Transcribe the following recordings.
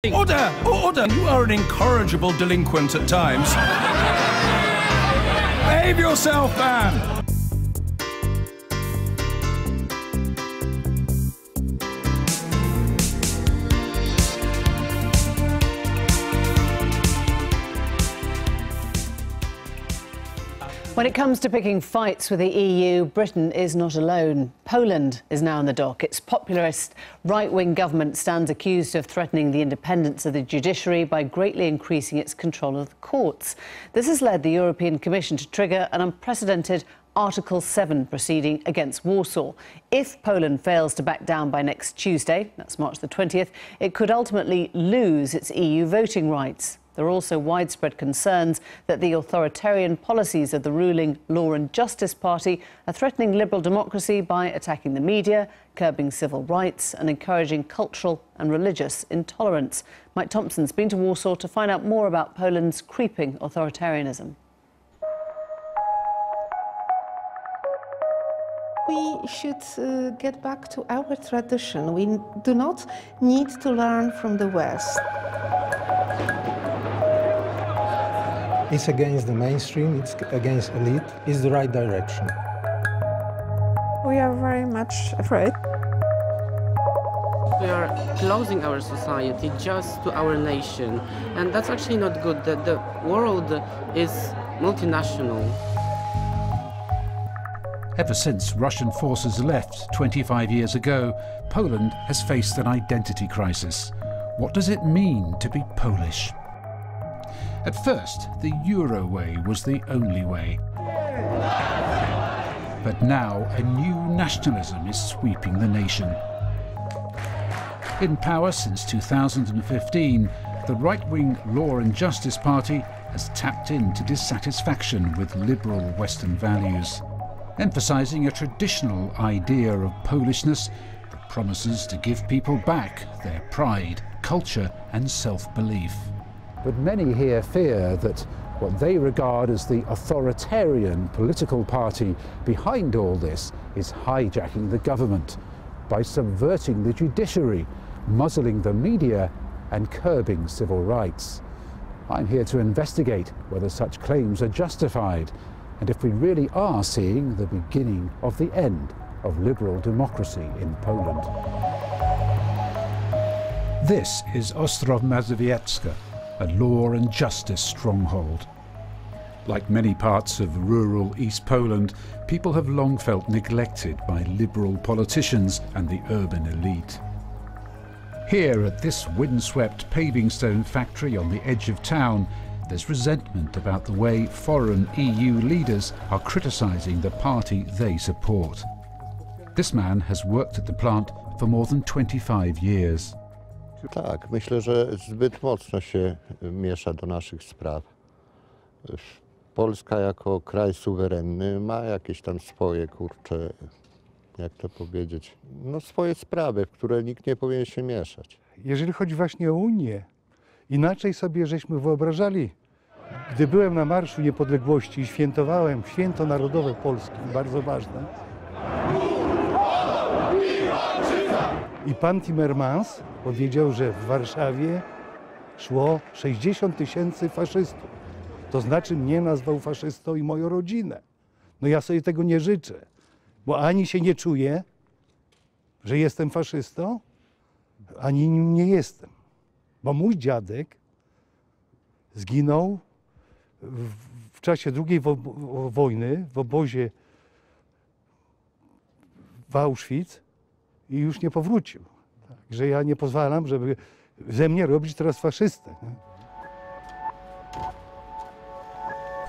Order! Order! You are an incorrigible delinquent at times. Behave yourself, man! When it comes to picking fights with the EU, Britain is not alone. Poland is now in the dock. Its populist right-wing government stands accused of threatening the independence of the judiciary by greatly increasing its control of the courts. This has led the European Commission to trigger an unprecedented Article 7 proceeding against Warsaw. If Poland fails to back down by next Tuesday, that's March the 20th, it could ultimately lose its EU voting rights. There are also widespread concerns that the authoritarian policies of the ruling Law and Justice Party are threatening liberal democracy by attacking the media, curbing civil rights and encouraging cultural and religious intolerance. Mike Thompson's been to Warsaw to find out more about Poland's creeping authoritarianism. We should get back to our tradition. We do not need to learn from the West. It's against the mainstream, it's against elite, it's the right direction. We are very much afraid. We are closing our society just to our nation, and that's actually not good. The world is multinational. Ever since Russian forces left 25 years ago, Poland has faced an identity crisis. What does it mean to be Polish? At first, the Euro way was the only way. But now, a new nationalism is sweeping the nation. In power since 2015, the right-wing Law and Justice Party has tapped into dissatisfaction with liberal Western values, emphasising a traditional idea of Polishness that promises to give people back their pride, culture and self-belief. But many here fear that what they regard as the authoritarian political party behind all this is hijacking the government by subverting the judiciary, muzzling the media and curbing civil rights. I'm here to investigate whether such claims are justified and if we really are seeing the beginning of the end of liberal democracy in Poland. This is Ostrów Mazowiecka, a law and justice stronghold. Like many parts of rural East Poland, people have long felt neglected by liberal politicians and the urban elite. Here at this windswept paving stone factory on the edge of town, there's resentment about the way foreign EU leaders are criticising the party they support. This man has worked at the plant for more than 25 years. Tak, myślę, że zbyt mocno się miesza do naszych spraw. Polska jako kraj suwerenny ma jakieś tam swoje, kurcze, jak to powiedzieć, no swoje sprawy, w które nikt nie powinien się mieszać. Jeżeli chodzi właśnie o Unię, inaczej sobie żeśmy wyobrażali. Gdy byłem na Marszu Niepodległości i świętowałem Święto Narodowe Polski, bardzo ważne, i pan Timmermans powiedział, że w Warszawie szło 60 000 faszystów. To znaczy mnie nazwał faszystą i moją rodzinę. No ja sobie tego nie życzę, bo ani się nie czuję, że jestem faszystą, ani nim nie jestem. Bo mój dziadek zginął w czasie II wojny w obozie w Auschwitz i już nie powrócił. Także ja nie pozwalam, żeby ze mnie robić teraz faszystę.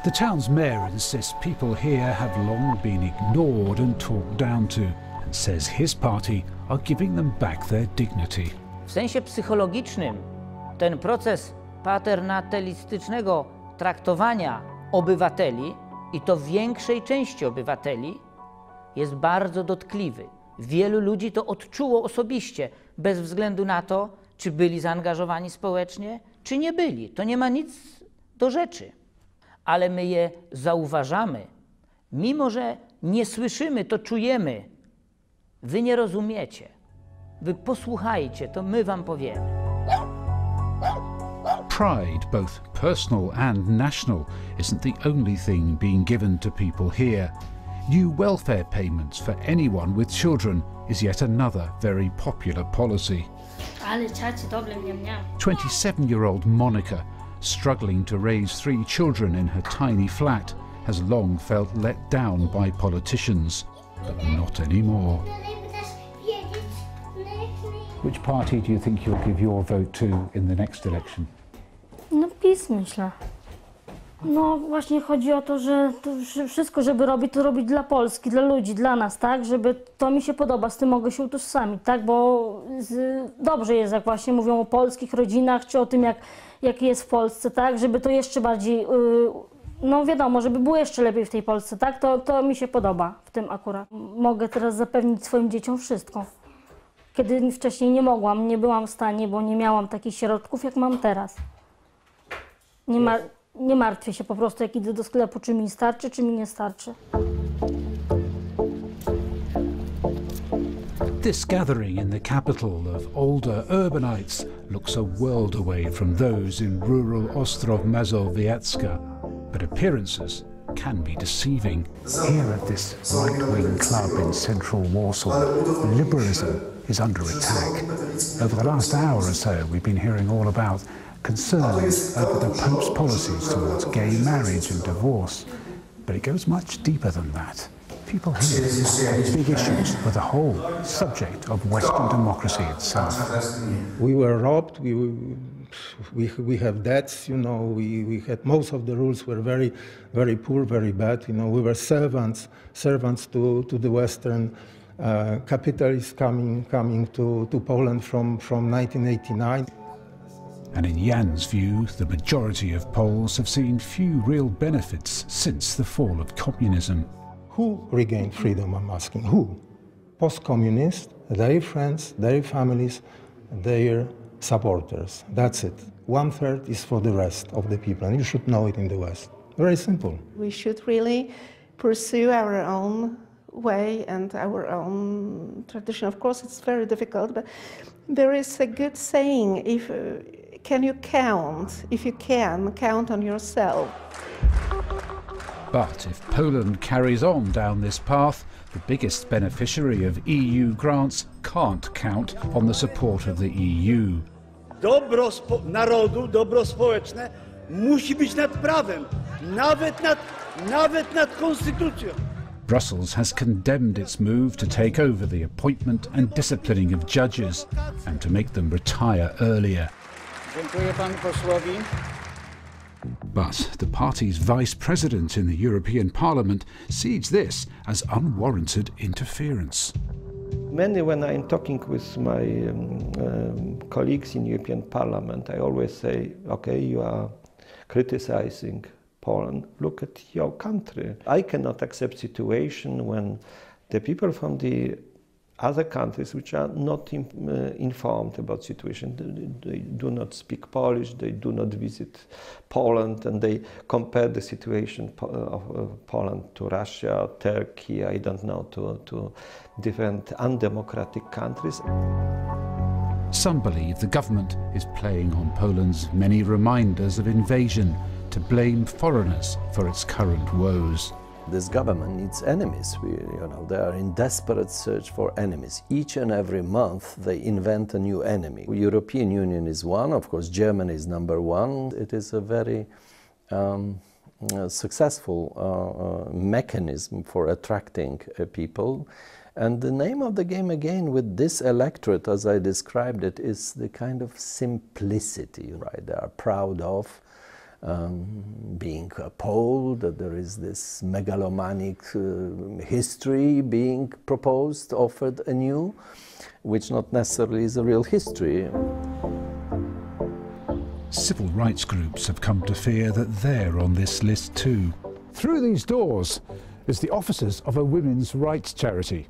The town's mayor insists people here have long been ignored and talked down to, and says his party are giving them back their dignity. W sensie psychologicznym ten proces paternalistycznego traktowania obywateli, i to większej części obywateli, jest bardzo dotkliwy. Wielu ludzi to odczuło osobiście, bez względu na to, czy byli zaangażowani społecznie, czy nie byli. To nie ma nic do rzeczy. Ale my je zauważamy. Mimo że nie słyszymy, to czujemy. Wy nie rozumiecie. Wy posłuchajcie, to my wam powiemy. pride, both personal and national, isn't the only thing being given to people here. New welfare payments for anyone with children is yet another very popular policy. 27-year-old Monica, struggling to raise 3 children in her tiny flat, has long felt let down by politicians, but not anymore. Which party do you think you'll give your vote to in the next election? No PiS, myślę. No właśnie chodzi o to, że to wszystko, żeby robić, to robić dla Polski, dla ludzi, dla nas, tak? Żeby to mi się podoba, z tym mogę się utożsamić, tak? Bo dobrze jest, jak właśnie mówią o polskich rodzinach, czy o tym, jak jest w Polsce, tak? Żeby to jeszcze bardziej, no wiadomo, żeby było jeszcze lepiej w tej Polsce, tak? To mi się podoba w tym akurat. Mogę teraz zapewnić swoim dzieciom wszystko. Kiedy wcześniej nie mogłam, nie byłam w stanie, bo nie miałam takich środków, jak mam teraz. Nie martwię się po prostu, jak idę do sklepu, czy mi starczy, czy mi nie starczy. This gathering in the capital of older urbanites looks a world away from those in rural Ostrov Mazowiecka, but appearances can be deceiving. Here at this right-wing club in central Warsaw, liberalism is under attack. Over the last hour or so, we've been hearing all about concerns over the Pope's policies towards gay marriage and divorce. But it goes much deeper than that. People here have big issues with the whole subject of Western democracy itself. We were robbed, we have debts, you know, we had, most of the rules were very, very poor, very bad, you know, we were servants to the Western capitalists coming to Poland from 1989. And in Jan's view, the majority of Poles have seen few real benefits since the fall of communism. Who regained freedom, I'm asking? Who? Post-communists, their friends, their families, their supporters. That's it. 1/3 is for the rest of the people, and you should know it in the West. Very simple. We should really pursue our own way and our own tradition. Of course, it's very difficult, but there is a good saying, can you count? If you can, count on yourself. But if Poland carries on down this path, the biggest beneficiary of EU grants can't count on the support of the EU. Dobro narodu, dobro społeczne musi być nad prawem, nawet nad konstytucją. Brussels has condemned its move to take over the appointment and disciplining of judges and to make them retire earlier. Dziękuję panu posłowi. But the party's vice president in the European Parliament sees this as unwarranted interference. Mainly when I'm talking with my colleagues in European Parliament, I always say, okay, you are criticizing Poland, look at your country. I cannot accept situation when the people from the other countries which are not informed about situation, they do not speak Polish, they do not visit Poland, and they compare the situation of Poland to Russia, Turkey, I don't know, to different undemocratic countries. Some believe the government is playing on Poland's many reminders of invasion to blame foreigners for its current woes. This government needs enemies. They are in desperate search for enemies. Each and every month they invent a new enemy. The European Union is one, of course Germany is number one. It is a very successful mechanism for attracting people. And the name of the game again with this electorate, as I described it, is the kind of simplicity, right? They are proud of being a Pole, that there is this megalomaniac history being proposed, offered anew, which not necessarily is a real history. Civil rights groups have come to fear that they're on this list too. Through these doors is the offices of a women's rights charity.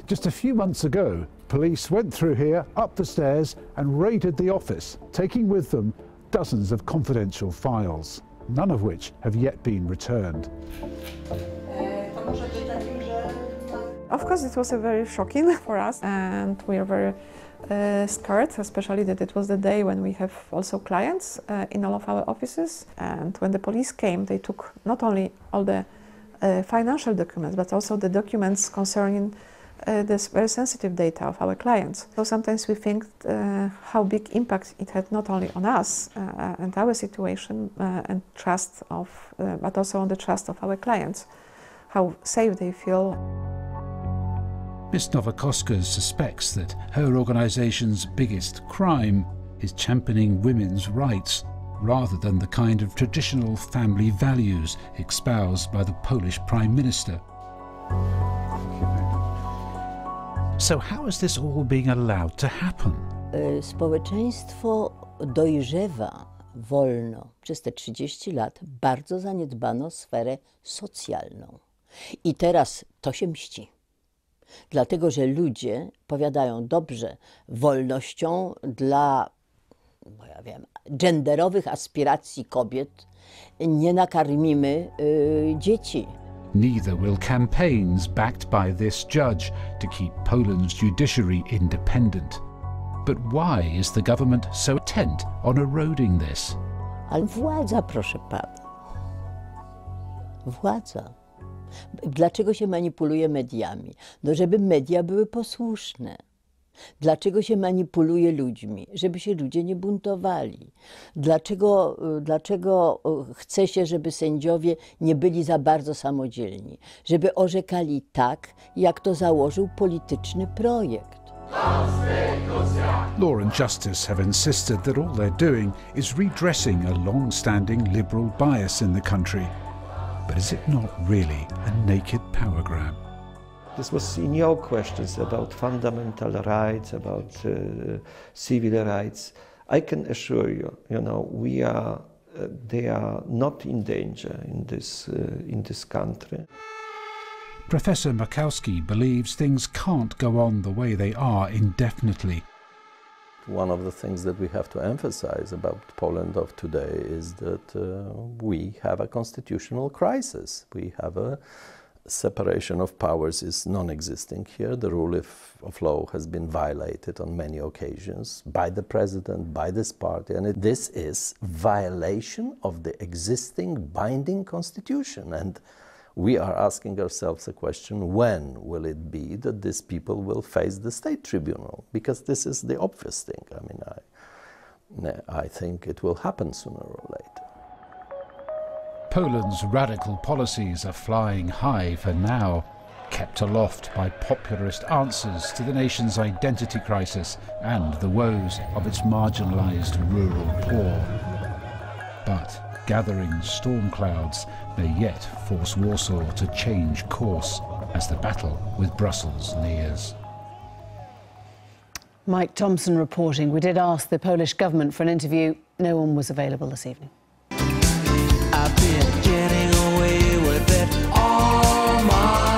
Just a few months ago, police went through here, up the stairs, and raided the office, taking with them dozens of confidential files, none of which have yet been returned. Of course, it was very shocking for us, and we are very scared, especially that it was the day when we have also clients in all of our offices. And when the police came, they took not only all the financial documents, but also the documents concerning this very sensitive data of our clients. So sometimes we think how big impact it had not only on us and our situation and trust of, but also on the trust of our clients, how safe they feel. Ms. Novakoska suspects that her organisation's biggest crime is championing women's rights rather than the kind of traditional family values espoused by the Polish Prime Minister. So how is this all being allowed to happen? Społeczeństwo dojrzewa wolno. Przez te 30 lat bardzo zaniedbano sferę socjalną. I teraz to się mści. Dlatego, że ludzie powiadają, dobrze, wolnością dla, bo ja wiem, genderowych aspiracji kobiet nie nakarmimy dzieci. Neither will campaigns backed by this judge to keep Poland's judiciary independent. But why is the government so intent on eroding this? Ale władza, proszę pana. Władza. Dlaczego się manipuluje mediami? No, żeby media były posłuszne. Dlaczego się manipuluje ludźmi? Żeby się ludzie nie buntowali. Dlaczego chce się, żeby sędziowie nie byli za bardzo samodzielni? Żeby orzekali tak, jak to założył polityczny projekt. Law and Justice have insisted that all they're doing is redressing a long-standing liberal bias in the country. But is it not really a naked power grab? This was in your questions about fundamental rights, about civil rights. I can assure you, they are not in danger in this country. Professor Makowski believes things can't go on the way they are indefinitely. One of the things that we have to emphasize about Poland of today is that we have a constitutional crisis. We have a separation of powers is non-existing here. The rule of law has been violated on many occasions by the president, by this party, and this is violation of the existing binding constitution. And we are asking ourselves a question, when will it be that these people will face the state tribunal? Because this is the obvious thing. I mean, I think it will happen sooner or later. Poland's radical policies are flying high for now, kept aloft by popularist answers to the nation's identity crisis and the woes of its marginalised rural poor. But gathering storm clouds may yet force Warsaw to change course as the battle with Brussels nears. Mike Thompson reporting. We did ask the Polish government for an interview. No one was available this evening. I've been getting away with it all my